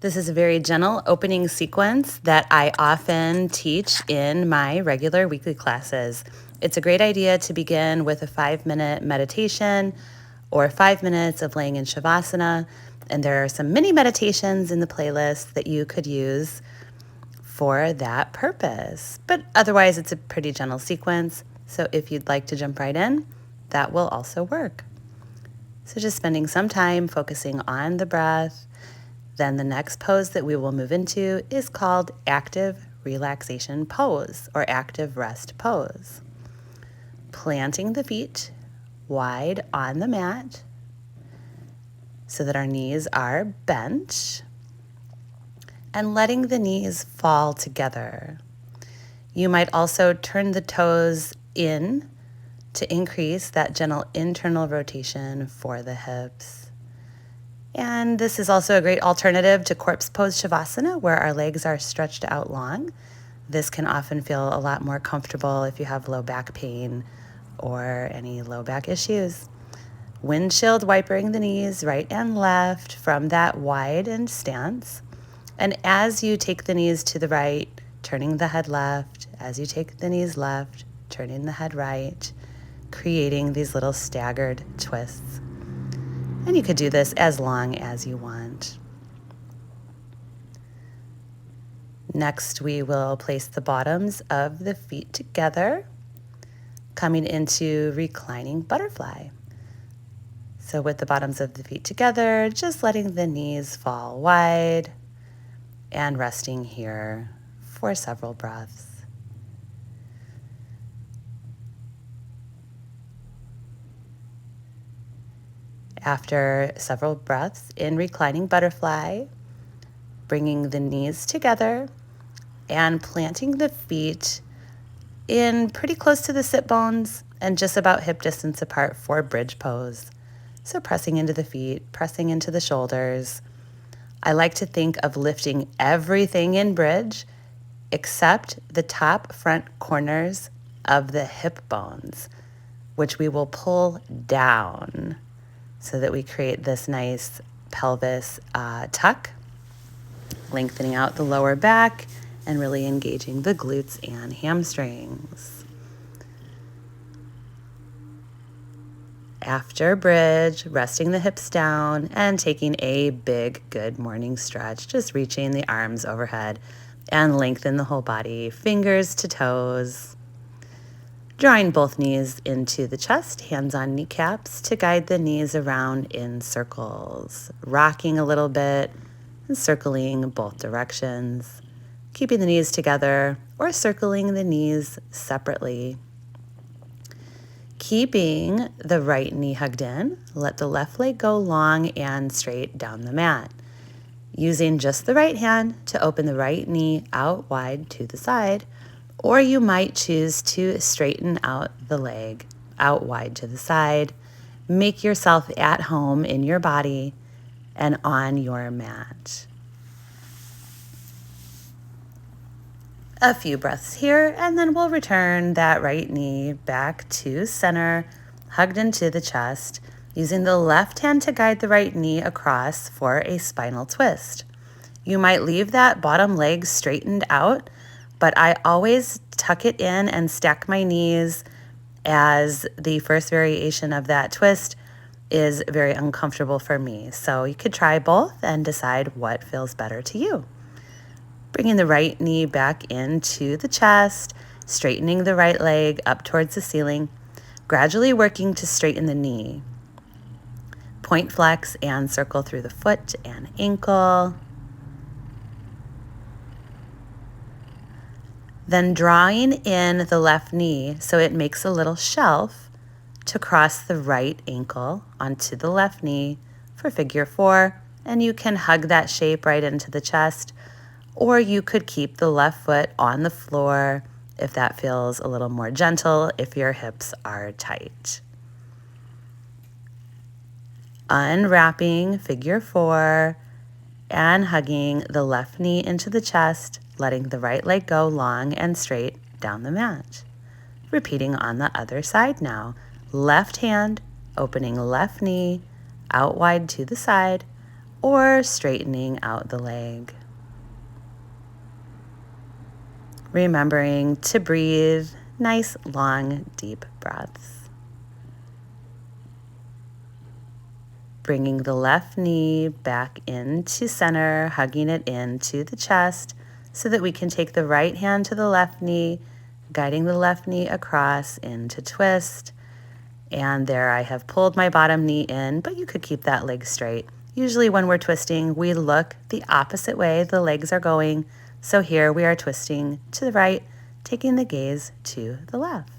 This is a very gentle opening sequence that I often teach in my regular weekly classes. It's a great idea to begin with a 5-minute meditation or 5 minutes of laying in Shavasana. And there are some mini meditations in the playlist that you could use for that purpose. But otherwise, it's a pretty gentle sequence. So if you'd like to jump right in, that will also work. So just spending some time focusing on the breath. Then the next pose that we will move into is called active relaxation pose or active rest pose. Planting the feet wide on the mat so that our knees are bent and letting the knees fall together. You might also turn the toes in to increase that gentle internal rotation for the hips. And this is also a great alternative to corpse pose Shavasana, where our legs are stretched out long. This can often feel a lot more comfortable if you have low back pain or any low back issues. Windshield wipering the knees right and left from that widened stance. And as you take the knees to the right, turning the head left. As you take the knees left, turning the head right, creating these little staggered twists. And you could do this as long as you want. Next, we will place the bottoms of the feet together, coming into reclining butterfly. So with the bottoms of the feet together, just letting the knees fall wide and resting here for several breaths. After several breaths in reclining butterfly, bringing the knees together and planting the feet in pretty close to the sit bones and just about hip distance apart for bridge pose. So pressing into the feet, pressing into the shoulders. I like to think of lifting everything in bridge except the top front corners of the hip bones, which we will pull down so that we create this nice pelvis tuck, lengthening out the lower back and really engaging the glutes and hamstrings. After bridge, resting the hips down and taking a big, good morning stretch, just reaching the arms overhead and lengthen the whole body, fingers to toes. Drawing both knees into the chest, hands on kneecaps to guide the knees around in circles, rocking a little bit and circling both directions, keeping the knees together or circling the knees separately. Keeping the right knee hugged in, let the left leg go long and straight down the mat. Using just the right hand to open the right knee out wide to the side, or you might choose to straighten out the leg out wide to the side. Make yourself at home in your body and on your mat. A few breaths here, and then we'll return that right knee back to center, hugged into the chest, using the left hand to guide the right knee across for a spinal twist. You might leave that bottom leg straightened out, but I always tuck it in and stack my knees, as the first variation of that twist is very uncomfortable for me. So you could try both and decide what feels better to you. Bringing the right knee back into the chest, straightening the right leg up towards the ceiling, gradually working to straighten the knee. Point flex and circle through the foot and ankle. Then drawing in the left knee so it makes a little shelf to cross the right ankle onto the left knee for figure 4. And you can hug that shape right into the chest, or you could keep the left foot on the floor if that feels a little more gentle if your hips are tight. Unwrapping figure 4 and hugging the left knee into the chest, letting the right leg go long and straight down the mat. Repeating on the other side now. Left hand, opening left knee out wide to the side, or straightening out the leg. Remembering to breathe nice, long, deep breaths. Bringing the left knee back into center, hugging it into the chest so that we can take the right hand to the left knee, guiding the left knee across into twist. And there I have pulled my bottom knee in, but you could keep that leg straight. Usually when we're twisting, we look the opposite way the legs are going. So here we are twisting to the right, taking the gaze to the left.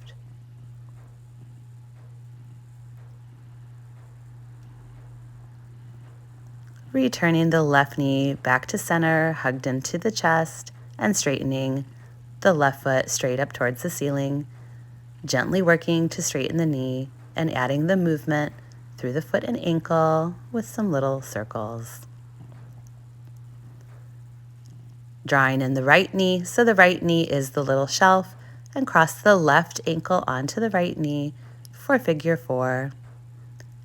Returning the left knee back to center, hugged into the chest, and straightening the left foot straight up towards the ceiling, gently working to straighten the knee and adding the movement through the foot and ankle with some little circles. Drawing in the right knee, so the right knee is the little shelf, and cross the left ankle onto the right knee for figure 4,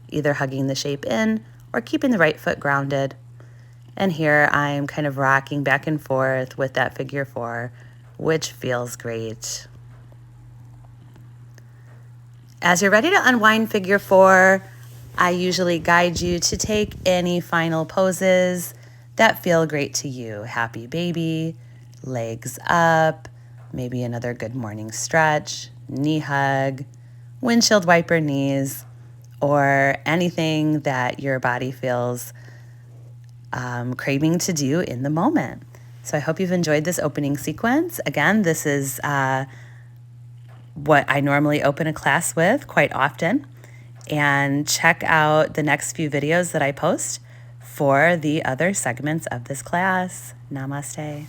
either hugging the shape in or keeping the right foot grounded. And here I'm kind of rocking back and forth with that figure 4, which feels great. As you're ready to unwind figure 4, I usually guide you to take any final poses that feel great to you. Happy baby, legs up, maybe another good morning stretch, knee hug, windshield wiper knees, or anything that your body feels craving to do in the moment. So I hope you've enjoyed this opening sequence. Again, this is what I normally open a class with quite often. And check out the next few videos that I post for the other segments of this class. Namaste.